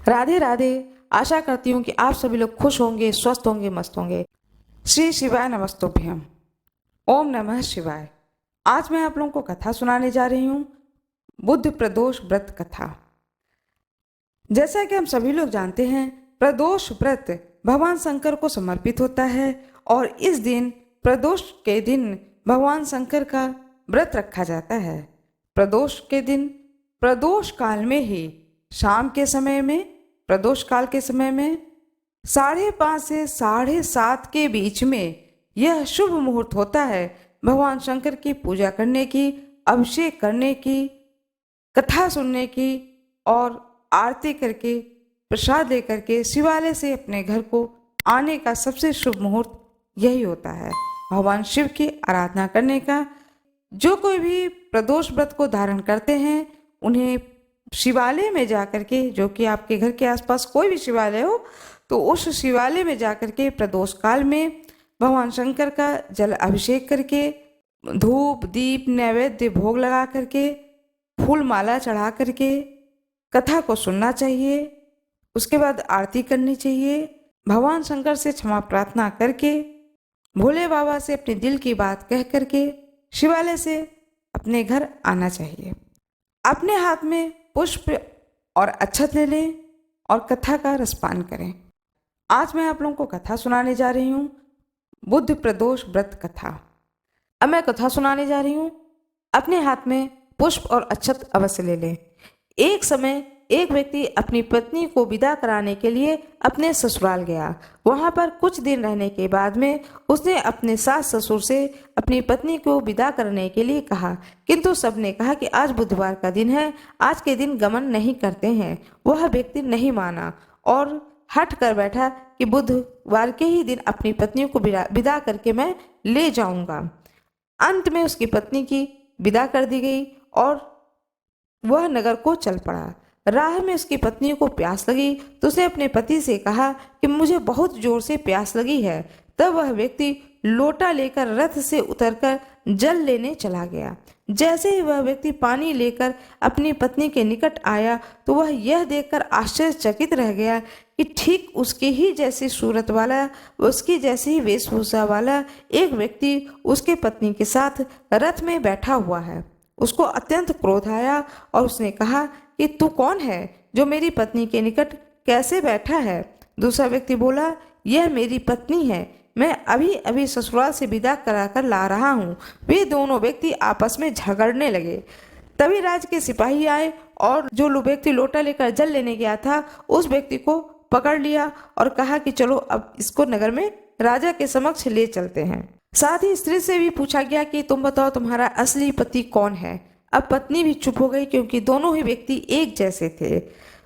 राधे राधे। आशा करती हूँ कि आप सभी लोग खुश होंगे, स्वस्थ होंगे, मस्त होंगे। श्री शिवाय नमस्तुभ्यम। ओम नमः शिवाय। आज मैं आप लोगों को कथा सुनाने जा रही हूँ, बुद्ध प्रदोष व्रत कथा। जैसा कि हम सभी लोग जानते हैं, प्रदोष व्रत भगवान शंकर को समर्पित होता है और इस दिन प्रदोष के दिन भगवान शंकर का व्रत रखा जाता है। प्रदोष के दिन प्रदोष काल में ही शाम के समय में, प्रदोष काल के समय में 5:30 से 7:30 के बीच में यह शुभ मुहूर्त होता है भगवान शंकर की पूजा करने की, अभिषेक करने की, कथा सुनने की और आरती करके प्रसाद लेकर के शिवालय से अपने घर को आने का सबसे शुभ मुहूर्त यही होता है, भगवान शिव की आराधना करने का। जो कोई भी प्रदोष व्रत को धारण करते हैं उन्हें शिवालय में जाकर के, जो कि आपके घर के आसपास कोई भी शिवालय हो, तो उस शिवालय में जाकर के प्रदोष काल में भगवान शंकर का जल अभिषेक करके, धूप दीप नैवेद्य भोग लगा करके, फूल माला चढ़ा करके कथा को सुनना चाहिए। उसके बाद आरती करनी चाहिए। भगवान शंकर से क्षमा प्रार्थना करके, भोले बाबा से अपने दिल की बात कह करके शिवालय से अपने घर आना चाहिए। अपने हाथ में पुष्प और अक्षत ले लें और कथा का रसपान करें। आज मैं आप लोगों को कथा सुनाने जा रही हूँ, बुद्ध प्रदोष व्रत कथा। अब मैं कथा सुनाने जा रही हूँ। अपने हाथ में पुष्प और अक्षत अवश्य ले लें। एक समय एक व्यक्ति अपनी पत्नी को विदा कराने के लिए अपने ससुराल गया। वहां पर कुछ दिन रहने के बाद में उसने अपने सास ससुर से अपनी पत्नी को विदा करने के लिए कहा, किंतु सबने कहा कि आज बुधवार का दिन है, आज के दिन गमन नहीं करते हैं। वह व्यक्ति नहीं माना और हट कर बैठा कि बुधवार के ही दिन अपनी पत्नी को विदा करके मैं ले जाऊंगा। अंत में उसकी पत्नी की विदा कर दी गई और वह नगर को चल पड़ा। राह में उसकी पत्नी को प्यास लगी तो उसने अपने पति से कहा कि मुझे बहुत जोर से प्यास लगी है। तब वह व्यक्ति लोटा लेकर रथ से उतरकर जल लेने चला गया। जैसे ही वह व्यक्ति पानी लेकर अपनी पत्नी के निकट आया तो वह यह देखकर आश्चर्यचकित रह गया कि ठीक उसकी ही जैसी सूरत वाला, उसकी जैसी ही वेशभूषा वाला एक व्यक्ति उसके पत्नी के साथ रथ में बैठा हुआ है। उसको अत्यंत क्रोध आया और उसने कहा कि तू कौन है जो मेरी पत्नी के निकट कैसे बैठा है? दूसरा व्यक्ति बोला, यह मेरी पत्नी है, मैं अभी अभी ससुराल से विदा कराकर ला रहा हूँ। वे दोनों व्यक्ति आपस में झगड़ने लगे। तभी राज के सिपाही आए और जो व्यक्ति लोटा लेकर जल लेने गया था उस व्यक्ति को पकड़ लिया और कहा कि चलो अब इसको नगर में राजा के समक्ष ले चलते हैं। साथ ही स्त्री से भी पूछा गया कि तुम बताओ तुम्हारा असली पति कौन है। अब पत्नी भी चुप हो गई क्योंकि दोनों ही व्यक्ति एक जैसे थे।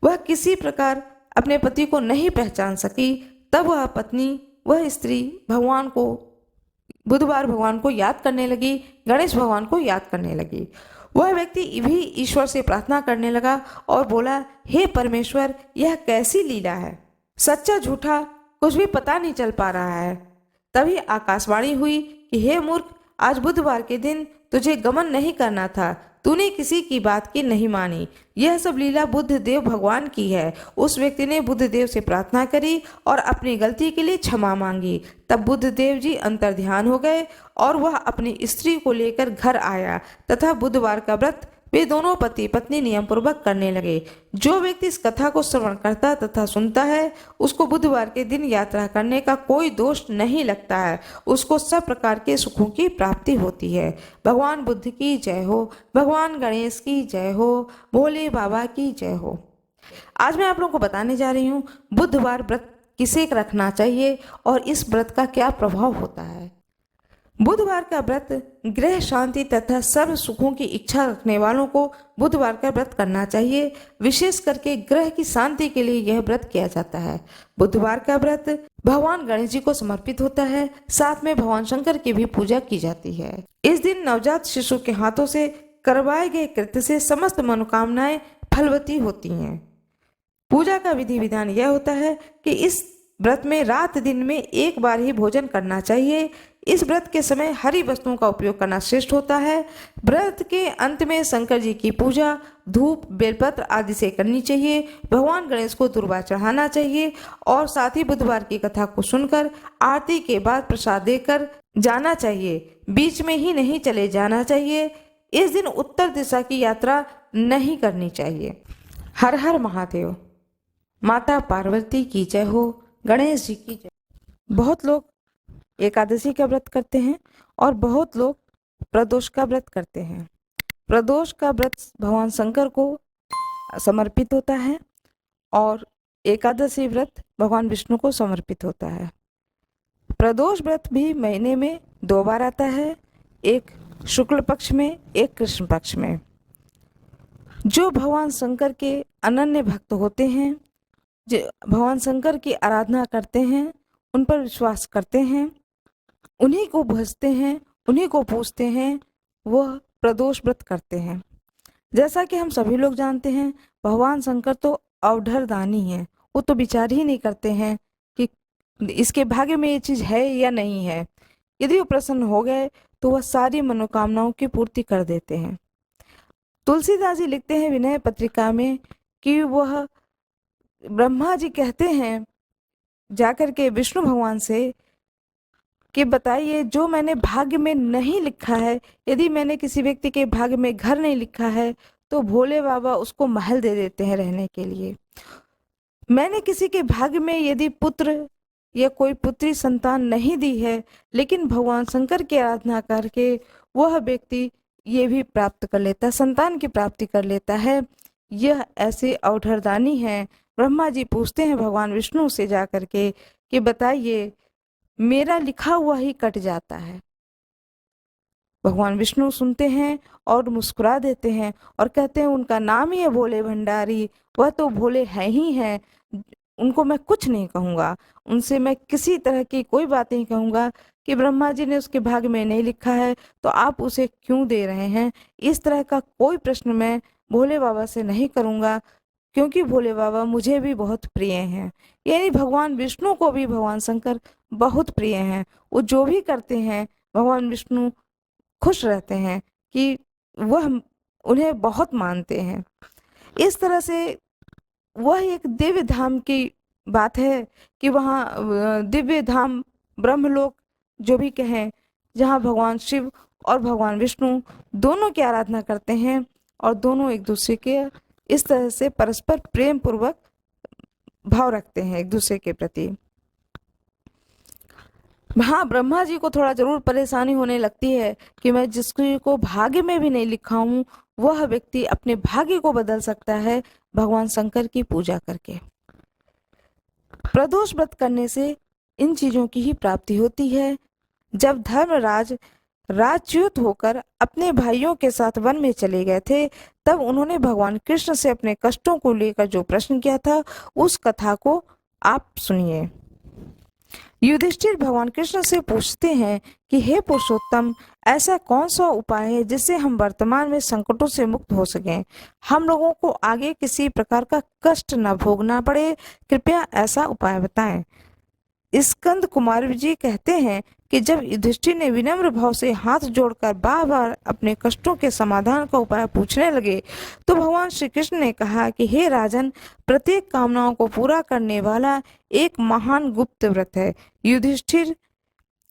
वह किसी प्रकार अपने पति को नहीं पहचान सकी। तब वह पत्नी, वह स्त्री बुधवार भगवान को याद करने लगी, गणेश भगवान को याद करने लगी। वह व्यक्ति भी ईश्वर से प्रार्थना करने लगा और बोला, हे परमेश्वर, यह कैसी लीला है, सच्चा झूठा कुछ भी पता नहीं चल पा रहा है। तभी आकाशवाणी हुई कि हे मूर्ख, आज बुधवार के दिन तुझे गमन नहीं करना था, तूने किसी की बात की नहीं मानी। यह सब लीला बुद्ध देव भगवान की है। उस व्यक्ति ने बुद्ध देव से प्रार्थना करी और अपनी गलती के लिए क्षमा मांगी। तब बुद्ध देव जी अंतर्ध्यान हो गए और वह अपनी स्त्री को लेकर घर आया तथा बुधवार का व्रत वे दोनों पति पत्नी नियम पूर्वक करने लगे। जो व्यक्ति इस कथा को श्रवण करता तथा सुनता है उसको बुधवार के दिन यात्रा करने का कोई दोष नहीं लगता है, उसको सब प्रकार के सुखों की प्राप्ति होती है। भगवान बुद्ध की जय हो, भगवान गणेश की जय हो, भोले बाबा की जय हो। आज मैं आप लोगों को बताने जा रही हूँ बुधवार व्रत किसे रखना चाहिए और इस व्रत का क्या प्रभाव होता है। बुधवार का व्रत गृह शांति तथा सर्व सुखों की इच्छा रखने वालों को बुधवार का व्रत करना चाहिए। विशेष करके ग्रह की शांति के लिए यह व्रत किया जाता है। बुधवार का व्रत भगवान गणेश जी को समर्पित होता है। साथ में भगवान शंकर की भी पूजा की जाती है। इस दिन नवजात शिशु के हाथों से करवाए गए कृत्य से समस्त मनोकामनाएं फलवती होती हैं। पूजा का विधि विधान यह होता है कि इस व्रत में रात दिन में एक बार ही भोजन करना चाहिए। इस व्रत के समय हरी वस्तुओं का उपयोग करना श्रेष्ठ होता है। व्रत के अंत में शंकर जी की पूजा धूप बेलपत्र आदि से करनी चाहिए। भगवान गणेश को दुर्वा चढ़ाना चाहिए और साथ ही बुधवार की कथा को सुनकर आरती के बाद प्रसाद देकर जाना चाहिए। बीच में ही नहीं चले जाना चाहिए। इस दिन उत्तर दिशा की यात्रा नहीं करनी चाहिए। हर हर महादेव। माता पार्वती की जय हो। गणेश जी की जय। बहुत लोग एकादशी का व्रत करते हैं और बहुत लोग प्रदोष का व्रत करते हैं। प्रदोष का व्रत भगवान शंकर को समर्पित होता है और एकादशी व्रत भगवान विष्णु को समर्पित होता है। प्रदोष व्रत भी महीने में 2 बार आता है, एक शुक्ल पक्ष में, एक कृष्ण पक्ष में। जो भगवान शंकर के अनन्य भक्त होते हैं, जो भगवान शंकर की आराधना करते हैं, उन पर विश्वास करते हैं, उन्हीं को भजते हैं, उन्हीं को पूजते हैं, वह प्रदोष व्रत करते हैं। जैसा कि हम सभी लोग जानते हैं, भगवान शंकर तो अवधरदानी हैं। वो तो विचार ही नहीं करते हैं कि इसके भाग्य में ये चीज है या नहीं है। यदि वो प्रसन्न हो गए तो वह सारी मनोकामनाओं की पूर्ति कर देते हैं। तुलसीदास जी लिखते हैं विनय पत्रिका में कि वह ब्रह्मा जी कहते हैं जाकर के विष्णु भगवान से कि बताइए, जो मैंने भाग्य में नहीं लिखा है, यदि मैंने किसी व्यक्ति के भाग्य में घर नहीं लिखा है तो भोले बाबा उसको महल दे देते हैं रहने के लिए। मैंने किसी के भाग्य में यदि पुत्र या कोई पुत्री संतान नहीं दी है, लेकिन भगवान शंकर की आराधना करके वह व्यक्ति ये भी प्राप्त कर लेता है, संतान की प्राप्ति कर लेता है। यह ऐसे अवधरदानी है। ब्रह्मा जी पूछते हैं भगवान विष्णु से जाकर के कि बताइए, मेरा लिखा हुआ ही कट जाता है। भगवान विष्णु सुनते हैं और मुस्कुरा देते हैं और कहते हैं उनका नाम ही है भोले भंडारी, वह तो भोले हैं ही हैं। उनको मैं कुछ नहीं कहूँगा, उनसे मैं किसी तरह की कोई बात नहीं कहूँगा कि ब्रह्मा जी ने उसके भाग्य में नहीं लिखा है तो आप उसे क्यों दे रहे हैं। इस तरह का कोई प्रश्न मैं भोले बाबा से नहीं करूँगा, क्योंकि भोले बाबा मुझे भी बहुत प्रिय हैं। यानी भगवान विष्णु को भी भगवान शंकर बहुत प्रिय हैं। वो जो भी करते हैं भगवान विष्णु खुश रहते हैं कि वह उन्हें बहुत मानते हैं। इस तरह से वह एक दिव्य धाम की बात है कि वहाँ दिव्य धाम ब्रह्मलोक जो भी कहें, जहाँ भगवान शिव और भगवान विष्णु दोनों की आराधना करते हैं और दोनों एक दूसरे के इस तरह से परस्पर प्रेम पूर्वक भाव रखते हैं एक दूसरे के प्रति। हाँ, ब्रह्मा जी को थोड़ा जरूर परेशानी होने लगती है कि मैं जिसको को भाग्य में भी नहीं लिखा हूँ वह व्यक्ति अपने भाग्य को बदल सकता है भगवान शंकर की पूजा करके। प्रदोष व्रत करने से इन चीजों की ही प्राप्ति होती है। जब धर्मराज राज्यच्युत होकर अपने भाइयों के साथ वन में चले गए थे, तब उन्होंने भगवान कृष्ण से अपने कष्टों को लेकर जो प्रश्न किया था, उस कथा को आप सुनिए। युधिष्ठिर भगवान कृष्ण से पूछते हैं कि हे पुरुषोत्तम, ऐसा कौन सा उपाय है जिससे हम वर्तमान में संकटों से मुक्त हो सकें, हम लोगों को आगे किसी प्रकार का कष्ट न भोगना पड़े, कृपया ऐसा उपाय बताएं। स्कंद कुमार जी कहते हैं कि जब युधिष्ठिर ने विनम्र भाव से हाथ जोड़कर बार बार अपने कष्टों के समाधान का उपाय पूछने लगे, तो भगवान श्री कृष्ण ने कहा कि हे राजन, प्रत्येक कामनाओं को पूरा करने वाला एक महान गुप्त व्रत है। युधिष्ठिर,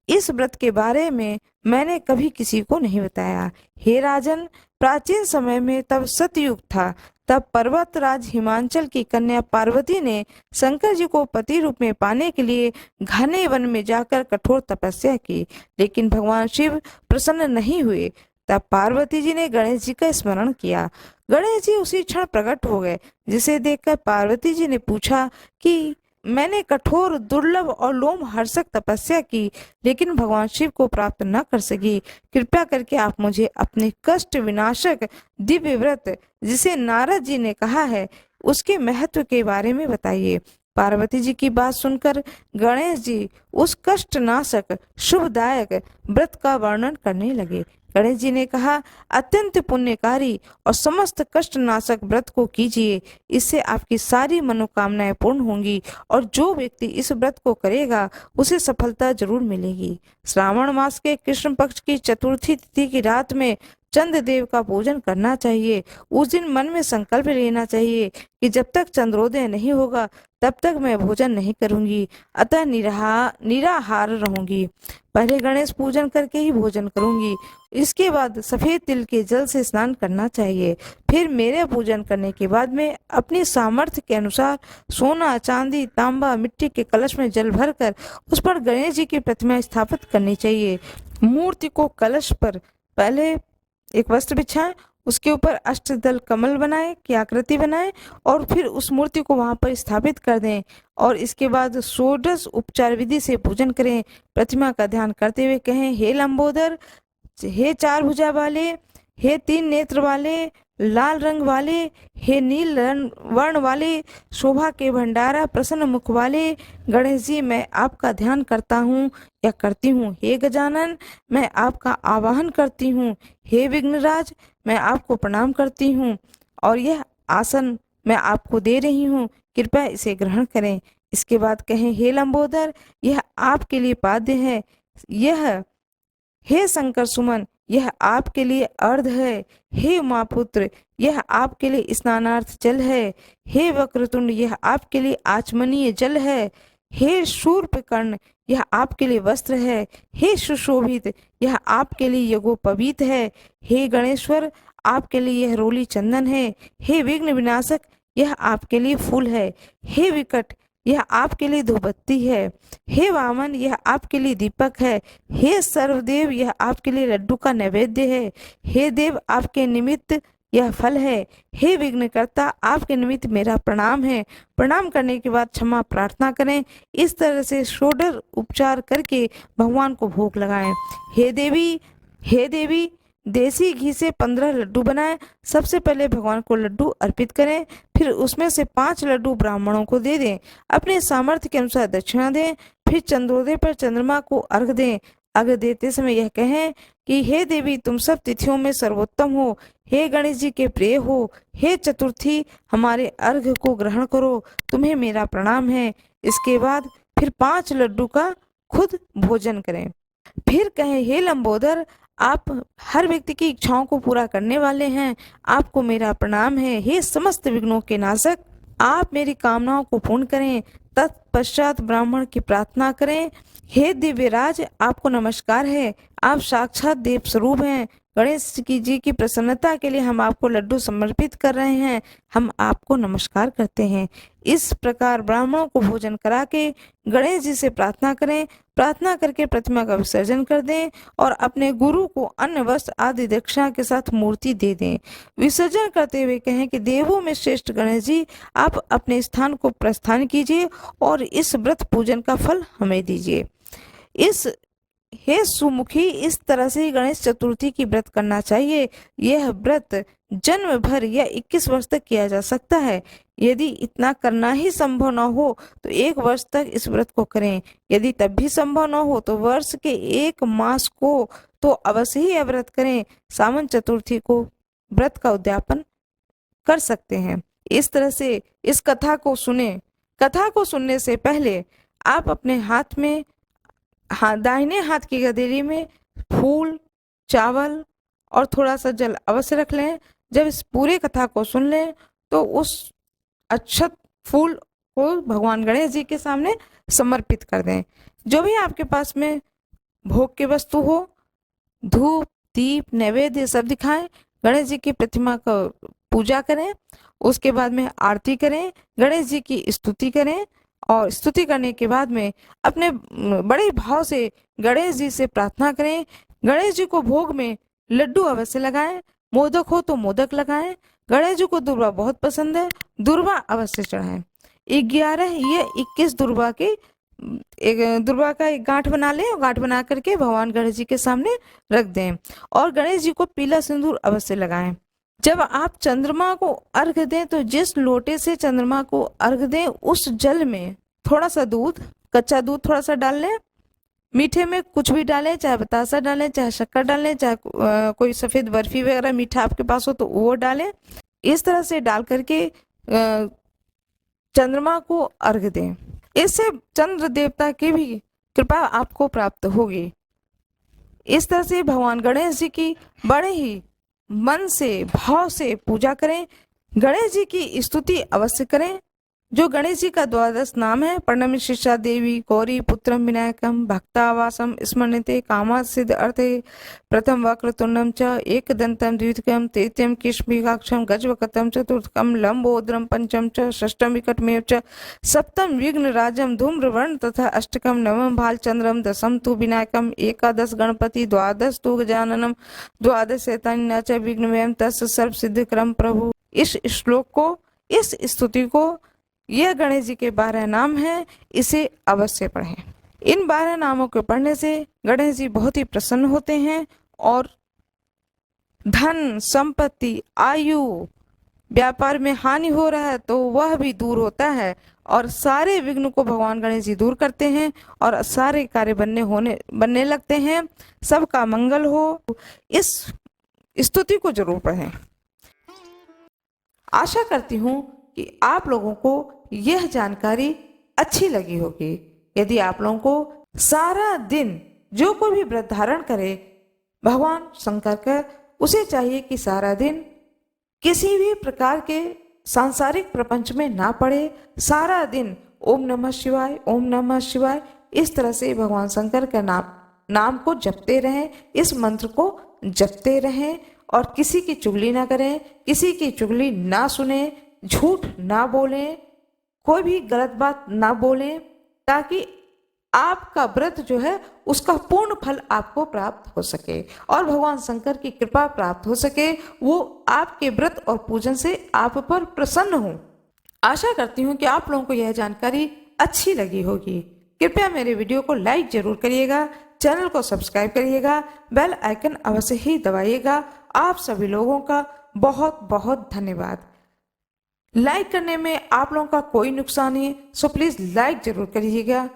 इस व्रत के बारे में मैंने कभी किसी को नहीं बताया। हे राजन, प्राचीन समय में तब सतयुग था। तब पर्वतराज हिमांचल की कन्या पार्वती ने शंकर जी को पति रूप में पाने के लिए घने वन में जाकर कठोर तपस्या की, लेकिन भगवान शिव प्रसन्न नहीं हुए। तब पार्वती जी ने गणेश जी का स्मरण किया। गणेश जी उसी क्षण प्रकट हो गए, जिसे देखकर पार्वती जी ने पूछा कि मैंने कठोर, दुर्लभ और लोमहर्षक तपस्या की, लेकिन भगवान शिव को प्राप्त न कर सकी। कृपया करके आप मुझे अपने कष्ट विनाशक दिव्य व्रत, जिसे नारद जी ने कहा है, उसके महत्व के बारे में बताइए। पार्वती जी की बात सुनकर गणेश जी उस कष्टनाशक शुभदायक व्रत का वर्णन करने लगे। गणेश जी ने कहा, अत्यंत पुण्यकारी और समस्त कष्टनाशक व्रत को कीजिए, इससे आपकी सारी मनोकामनाएं पूर्ण होंगी और जो व्यक्ति इस व्रत को करेगा उसे सफलता जरूर मिलेगी। श्रावण मास के कृष्ण पक्ष की चतुर्थी तिथि की रात में चंद्रदेव का पूजन करना चाहिए। उस दिन मन में संकल्प लेना चाहिए कि जब तक चंद्रोदय नहीं होगा तब तक मैं भोजन नहीं करूंगी, अतः निराहार रहूंगी। पहले गणेश पूजन करके ही भोजन करूंगी। इसके बाद सफेद तिल के जल से स्नान करना चाहिए। फिर मेरे पूजन करने के बाद में अपनी सामर्थ्य के अनुसार सोना, चांदी, तांबा, मिट्टी के कलश में जल भरकर उस पर गणेश जी की प्रतिमा स्थापित करनी चाहिए। मूर्ति को कलश पर पहले एक वस्त्र बिछाएं, उसके ऊपर अष्टदल कमल बनाएं की आकृति बनाएं और फिर उस मूर्ति को वहां पर स्थापित कर दें और इसके बाद षोडश उपचार विधि से पूजन करें। प्रतिमा का ध्यान करते हुए कहें, हे लंबोदर, हे चार भुजा वाले, हे तीन नेत्र वाले, लाल रंग वाले, हे नील वर्ण वाले, शोभा के भंडारा, प्रसन्न मुख वाले गणेश जी, मैं आपका ध्यान करता हूँ या करती हूँ। हे गजानन, मैं आपका आवाहन करती हूँ। हे विघ्नराज, मैं आपको प्रणाम करती हूँ और यह आसन मैं आपको दे रही हूँ, कृपया इसे ग्रहण करें। इसके बाद कहें, हे लंबोदर, यह आपके लिए पाद्य है। यह हे शंकर सुमन, यह आपके लिए अर्ध है। हे उमापुत्र, यह आपके लिए स्नानार्थ जल है। हे वक्रतुंड, यह आपके लिए आचमनीय जल है। हे शूर्पकर्ण, यह आपके लिए वस्त्र है। हे सुशोभित, यह आपके लिए यज्ञोपवीत है। हे गणेश्वर, आपके लिए यह रोली चंदन है। हे विघ्न विनाशक, यह आपके लिए फूल है। हे विकट, यह आपके लिए धूपबत्ती है। हे वामन, यह आपके लिए दीपक है। हे सर्वदेव, यह आपके लिए लड्डू का नैवेद्य है। हे देव, आपके निमित्त यह फल है। हे विघ्नकर्ता, आपके निमित्त मेरा प्रणाम है। प्रणाम करने के बाद क्षमा प्रार्थना करें। इस तरह से षोडश उपचार करके भगवान को भोग लगाएं। हे देवी, देसी घी से 15 लड्डू बनाएं। सबसे पहले भगवान को लड्डू अर्पित करें, फिर उसमें से 5 लड्डू ब्राह्मणों को दे दें। अपने सामर्थ्य के अनुसार दक्षिणा दें। फिर चंद्रोदय पर चंद्रमा को अर्घ दें। अर्घ देते समय यह कहें कि हे देवी, तुम सब तिथियों में सर्वोत्तम हो। हे गणेश जी के प्रिय हो। हे चतुर्थी, हमारे अर्घ को ग्रहण करो, तुम्हें मेरा प्रणाम है। इसके बाद फिर 5 लड्डू का खुद भोजन करें। फिर कहें, हे लंबोदर, आप हर व्यक्ति की इच्छाओं को पूरा करने वाले हैं, आपको मेरा प्रणाम है। हे समस्त विघ्नों के नाशक, आप मेरी कामनाओं को पूर्ण करें। तत्पश्चात ब्राह्मण की प्रार्थना करें। हे दिव्यराज, आपको नमस्कार है, आप साक्षात देव स्वरूप हैं। गणेश जी की प्रसन्नता के लिए हम आपको लड्डू समर्पित कर रहे हैं, हम आपको नमस्कार करते हैं। इस प्रकार ब्राह्मणों को भोजन करा के गणेश जी से प्रार्थना करें। प्रार्थना करके प्रतिमा का विसर्जन कर दें और अपने गुरु को अन्न, वस्त्र आदि दक्षिणा के साथ मूर्ति दे दें। विसर्जन करते हुए कहें कि देवों में श्रेष्ठ गणेश जी, आप अपने स्थान को प्रस्थान कीजिए और इस व्रत पूजन का फल हमें दीजिए। हे सुमुखी, इस तरह से गणेश चतुर्थी की व्रत करना चाहिए। यह व्रत जन्म भर या 21 वर्ष तक किया जा सकता है। यदि इतना करना ही संभव न हो तो 1 वर्ष तक इस व्रत को करें। यदि तब भी संभव न हो तो वर्ष के 1 मास को तो अवश्य ही व्रत करें। सावन चतुर्थी को व्रत का उद्यापन कर सकते हैं। इस तरह से इस कथा को सुने। कथा को सुनने से पहले आप अपने हाथ में दाहिने हाथ की गदेरी में फूल, चावल और थोड़ा सा जल अवश्य रख लें। जब इस पूरे कथा को सुन लें तो उस अक्षत फूल को भगवान गणेश जी के सामने समर्पित कर दें। जो भी आपके पास में भोग की वस्तु हो, धूप, दीप, नैवेद्य सब दिखाएं। गणेश जी की प्रतिमा का पूजा करें। उसके बाद में आरती करें, गणेश जी की स्तुति करें और स्तुति करने के बाद में अपने बड़े भाव से गणेश जी से प्रार्थना करें। गणेश जी को भोग में लड्डू अवश्य लगाएं, मोदक हो तो मोदक लगाएं। गणेश जी को दुर्वा बहुत पसंद है, दुर्वा अवश्य चढ़ाएं। 11 या 21 दुर्वा का एक गांठ बना लें और गांठ बना करके भगवान गणेश जी के सामने रख दें और गणेश जी को पीला सिंदूर अवश्य लगाएं। जब आप चंद्रमा को अर्घ दें तो जिस लोटे से चंद्रमा को अर्घ दें उस जल में थोड़ा सा दूध, कच्चा दूध थोड़ा सा डाल लें। मीठे में कुछ भी डालें, चाहे बतासा डालें, चाहे शक्कर डालें, चाहे कोई सफ़ेद बर्फी वगैरह मीठा आपके पास हो तो वो डालें। इस तरह से डाल करके चंद्रमा को अर्घ दें। इससे चंद्र देवता की भी कृपा आपको प्राप्त होगी। इस तरह से भगवान गणेश जी की बड़े ही मन से भाव से पूजा करें। गणेश जी की स्तुति अवश्य करें। जो गणेश जी का द्वादश नाम है, प्रणम्य शिष्या देवी गौरी पुत्रम विनायकम भक्तावासम स्मरणते कामा सिद्ध अर्थे प्रथम वक्रतुंडम च एकदंतम द्वितीयम तृतीयम किशमिकाक्षम गजवकतम चतुर्थकम लंबोदरम पंचम च षष्ठम विकटमेव च सप्तम विघ्न राजम धूम्रवर्ण तथा अष्टकम नवम भालचंद्रम दशम तु विनायकम एकादश गणपति द्वादश तु गजाननम द्वादश शैतान्य च विघ्नमेव तस्य सर्व सिद्धिकरम प्रभु। इस श्लोक को, इस स्तुति को, यह गणेश जी के 12 नाम हैं, इसे अवश्य पढ़ें। इन 12 नामों के पढ़ने से गणेश जी बहुत ही प्रसन्न होते हैं और धन, संपत्ति, आयु, व्यापार में हानि हो रहा है तो वह भी दूर होता है और सारे विघ्न को भगवान गणेश जी दूर करते हैं और सारे कार्य बनने लगते हैं। सबका मंगल हो। इस स्तुति को जरूर पढ़ें। आशा करती हूँ कि आप लोगों को यह जानकारी अच्छी लगी होगी। यदि आप लोगों को सारा दिन जो कोई भी व्रत धारण करे भगवान शंकर का, उसे चाहिए कि सारा दिन किसी भी प्रकार के सांसारिक प्रपंच में ना पड़े। सारा दिन ओम नमः शिवाय, ओम नमः शिवाय इस तरह से भगवान शंकर का नाम को जपते रहें, इस मंत्र को जपते रहें और किसी की चुगली ना करें, किसी की चुगली ना सुने, झूठ ना बोलें, कोई भी गलत बात ना बोलें, ताकि आपका व्रत जो है उसका पूर्ण फल आपको प्राप्त हो सके और भगवान शंकर की कृपा प्राप्त हो सके, वो आपके व्रत और पूजन से आप पर प्रसन्न हो। आशा करती हूँ कि आप लोगों को यह जानकारी अच्छी लगी होगी। कृपया मेरे वीडियो को लाइक जरूर करिएगा, चैनल को सब्सक्राइब करिएगा, बेल आइकन अवश्य ही दबाइएगा। आप सभी लोगों का बहुत बहुत धन्यवाद। लाइक करने में आप लोगों का कोई नुकसान नहीं, सो प्लीज लाइक जरूर करिएगा।